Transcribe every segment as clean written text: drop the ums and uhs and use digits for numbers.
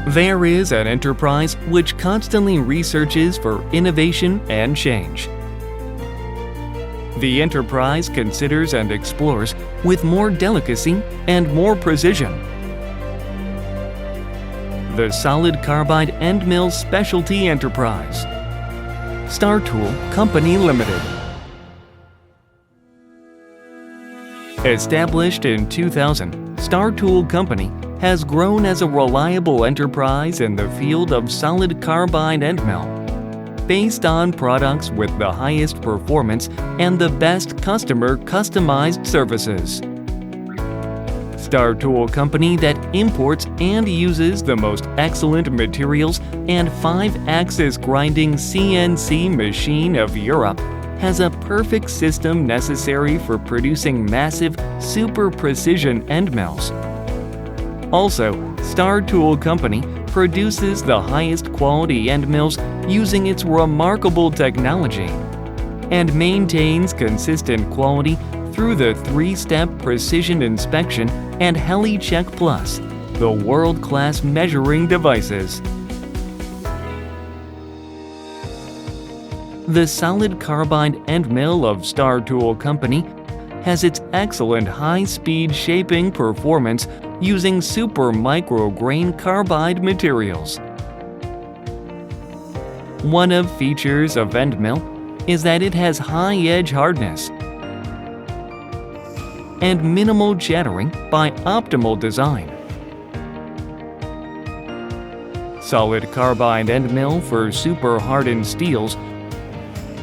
There is an enterprise which constantly researches for innovation and change. The enterprise considers and explores with more delicacy and more precision. The Solid Carbide End Mill Specialty Enterprise. Star Tool Company Limited. Established in 2000, Star Tool Company has grown as a reliable enterprise in the field of solid carbide end mill, based on products with the highest performance and the best customer customized services. Star Tool Company that imports and uses the most excellent materials and 5-axis grinding CNC machine of Europe has a perfect system necessary for producing massive, super precision end mills. Also, Star Tool Company produces the highest quality end mills using its remarkable technology and maintains consistent quality through the 3-step precision inspection and HeliCheck Plus, the world-class measuring devices. The solid carbide end mill of Star Tool Company has its excellent high-speed shaping performance using super micro-grain carbide materials. One of features of end mill is that it has high edge hardness and minimal chattering by optimal design. Solid carbide end mill for super hardened steels.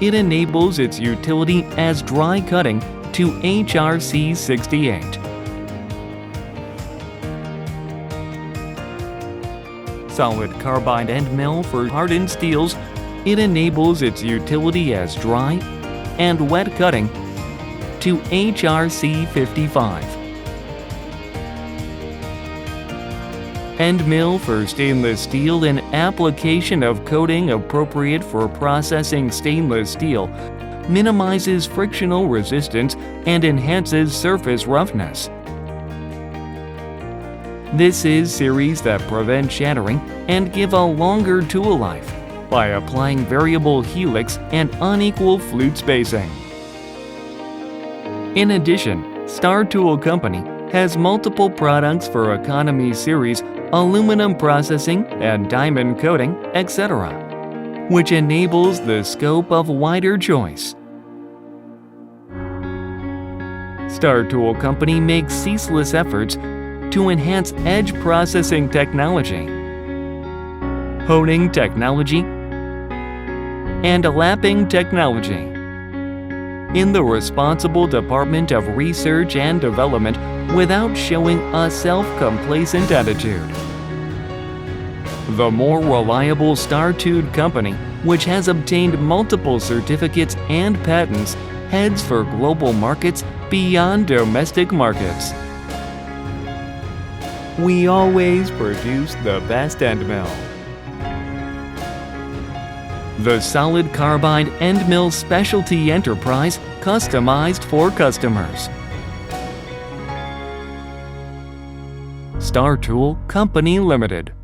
It enables its utility as dry cutting to HRC 68. Solid carbide end mill for hardened steels. It enables its utility as dry and wet cutting to HRC 55. End mill for stainless steel in application of coating appropriate for processing stainless steel, minimizes frictional resistance and enhances surface roughness. This is series that prevent shattering and give a longer tool life by applying variable helix and unequal flute spacing. In addition, Star Tool Company has multiple products for economy series, aluminum processing and diamond coating, etc., which enables the scope of wider choice. Star Tool Company makes ceaseless efforts to enhance edge processing technology, honing technology, and lapping technology in the responsible department of research and development without showing a self-complacent attitude. The more reliable Star Tool Company, which has obtained multiple certificates and patents, heads for global markets beyond domestic markets. We always produce the best end mill. The Solid Carbide End Mill Specialty Enterprise, customized for customers. Star Tool Company Limited.